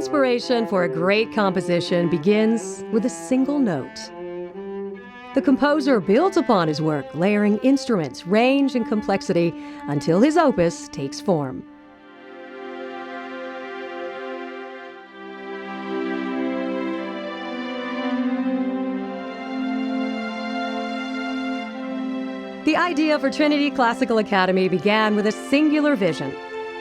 inspiration for a great composition begins with a single note. The composer builds upon his work, layering instruments, range, and complexity until his opus takes form. The idea for Trinity Classical Academy began with a singular vision: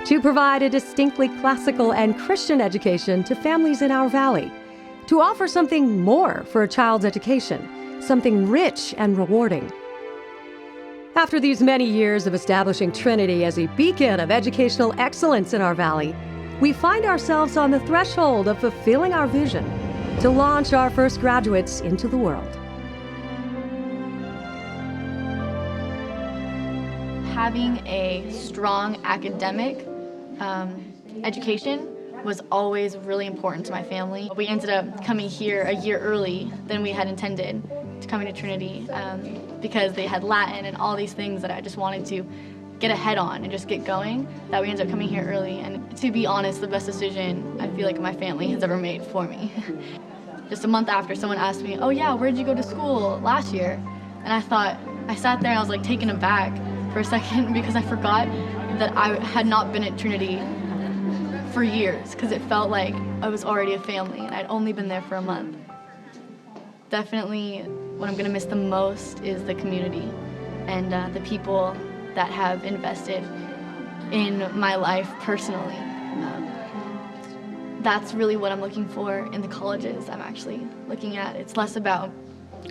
to provide a distinctly classical and Christian education to families in our valley, to offer something more for a child's education, something rich and rewarding. After these many years of establishing Trinity as a beacon of educational excellence in our valley, we find ourselves on the threshold of fulfilling our vision to launch our first graduates into the world. Having a strong academic education was always really important to my family. We ended up coming here a year early than we had intended to coming to Trinity because they had Latin and all these things that I just wanted to get ahead on and just get going, that we ended up coming here early. And to be honest, the best decision I feel like my family has ever made for me. Just a month after, someone asked me, "Oh yeah, where did you go to school last year?" And I sat there and I was like taken aback for a second because I forgot that I had not been at Trinity for years, because it felt like I was already a family and I'd only been there for a month. Definitely what I'm going to miss the most is the community and the people that have invested in my life personally. That's really what I'm looking for in the colleges I'm actually looking at. It's less about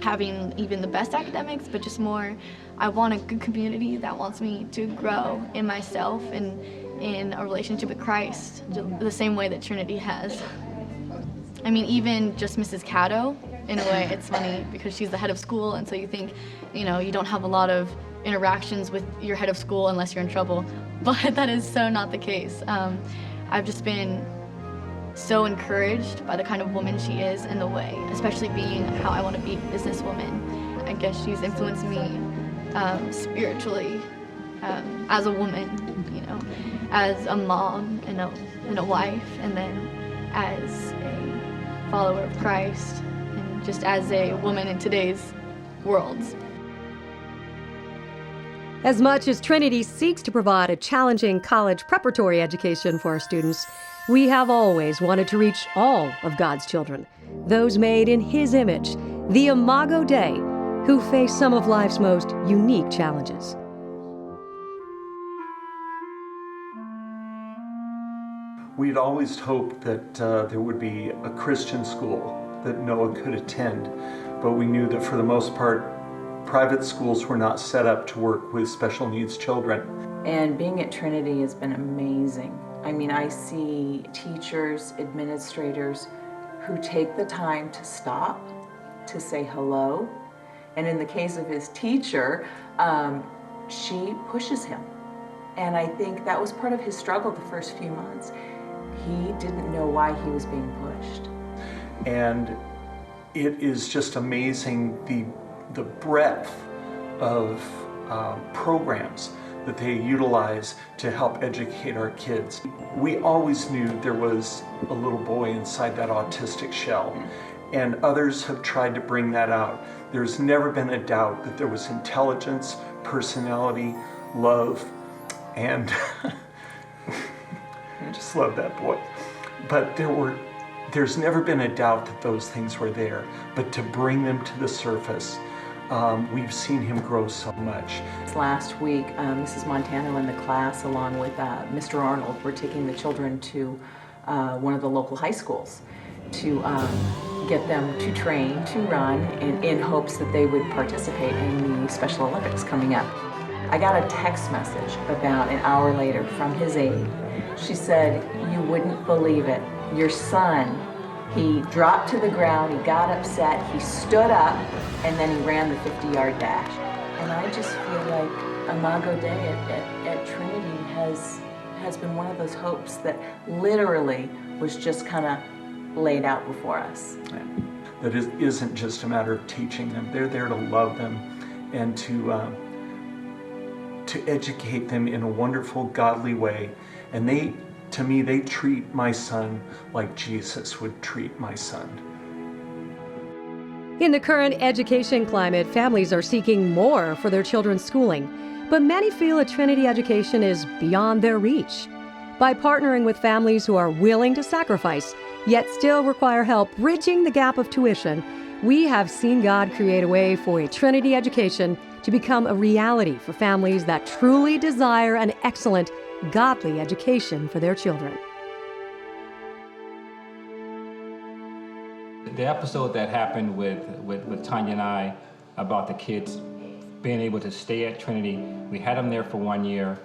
having even the best academics, but just more, I want a good community that wants me to grow in myself and in a relationship with Christ, the same way that Trinity has. I mean, even just Mrs. Caddo, in a way, it's funny because she's the head of school, and so you think, you know, you don't have a lot of interactions with your head of school unless you're in trouble, but that is so not the case. I've just been so encouraged by the kind of woman she is and the way, especially being how I want to be a businesswoman. I guess she's influenced me spiritually as a woman, you know, as a mom and a wife, and then as a follower of Christ, and just as a woman in today's world. As much as Trinity seeks to provide a challenging college preparatory education for our students, we have always wanted to reach all of God's children, those made in His image, the Imago Dei, who face some of life's most unique challenges. We'd always hoped that there would be a Christian school that Noah could attend, but we knew that for the most part, private schools were not set up to work with special needs children. And being at Trinity has been amazing. I mean, I see teachers, administrators who take the time to stop, to say hello. And in the case of his teacher, she pushes him. And I think that was part of his struggle the first few months. He didn't know why he was being pushed. And it is just amazing the breadth of programs that they utilize to help educate our kids. We always knew there was a little boy inside that autistic shell, and others have tried to bring that out. There's never been a doubt that there was intelligence, personality, love, and I just love that boy. But there's never been a doubt that those things were there, but to bring them to the surface, we've seen him grow so much. Last week, Mrs. Montano and the class, along with Mr. Arnold, were taking the children to one of the local high schools to get them to train, to run, in hopes that they would participate in the Special Olympics coming up. I got a text message about an hour later from his aide. She said, "You wouldn't believe it. Your son, he dropped to the ground, he got upset, he stood up, and then he ran the 50-yard dash." And I just feel like Imago Dei at Trinity has been one of those hopes that literally was just kind of laid out before us. Yeah. That it isn't just a matter of teaching them. They're there to love them and to educate them in a wonderful, godly way. And to me, they treat my son like Jesus would treat my son. In the current education climate, families are seeking more for their children's schooling, but many feel a Trinity education is beyond their reach. By partnering with families who are willing to sacrifice, yet still require help bridging the gap of tuition, we have seen God create a way for a Trinity education to become a reality for families that truly desire an excellent, godly education for their children. The episode that happened with Tanya and I about the kids being able to stay at Trinity, we had them there for 1 year.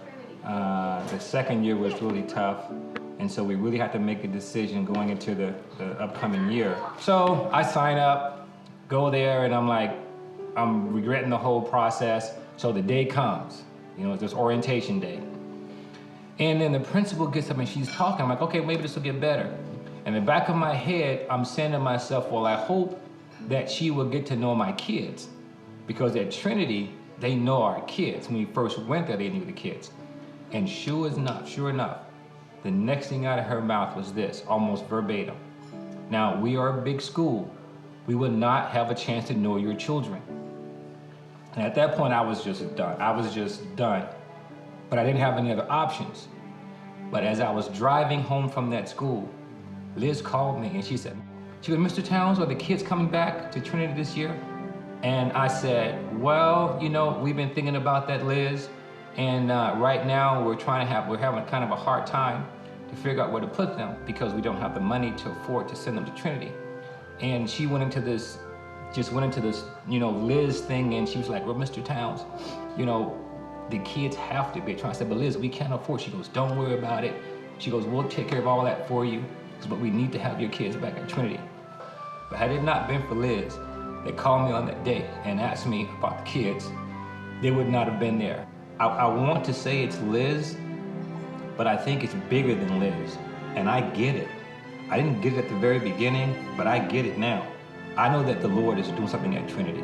The second year was really tough, and so we really had to make a decision going into the upcoming year. So I sign up, go there, and I'm regretting the whole process. So the day comes, it's this orientation day. And then the principal gets up and she's talking. I'm like, okay, maybe this will get better. In the back of my head, I'm saying to myself, well, I hope that she will get to know my kids. Because at Trinity, they know our kids. When we first went there, they knew the kids. And sure enough, the next thing out of her mouth was this, almost verbatim. Now, we are a big school. We will not have a chance to know your children. And at that point, I was just done. But I didn't have any other options. But as I was driving home from that school, Liz called me and she said, Mr. Towns, are the kids coming back to Trinity this year? And I said, well, we've been thinking about that, Liz. And right now we're having kind of a hard time to figure out where to put them because we don't have the money to afford to send them to Trinity. And she went into this, Liz thing, and she was like, well, Mr. Towns, the kids have to be at Trinity. I said, but Liz, we can't afford. She goes, don't worry about it. She goes, we'll take care of all that for you, but we need to have your kids back at Trinity. But had it not been for Liz, that called me on that day and asked me about the kids, they would not have been there. I want to say it's Liz, but I think it's bigger than Liz, and I get it. I didn't get it at the very beginning, but I get it now. I know that the Lord is doing something at Trinity.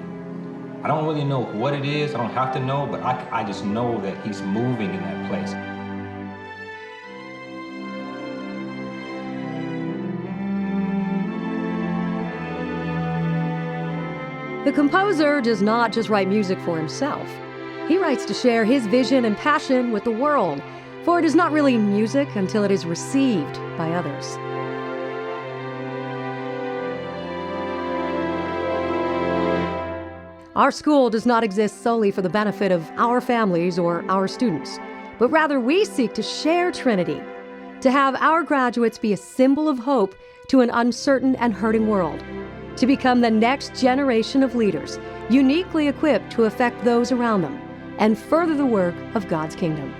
I don't really know what it is, I don't have to know, but I just know that He's moving in that place. The composer does not just write music for himself. He writes to share his vision and passion with the world, for it is not really music until it is received by others. Our school does not exist solely for the benefit of our families or our students, but rather we seek to share Trinity, to have our graduates be a symbol of hope to an uncertain and hurting world, to become the next generation of leaders, uniquely equipped to affect those around them and further the work of God's kingdom.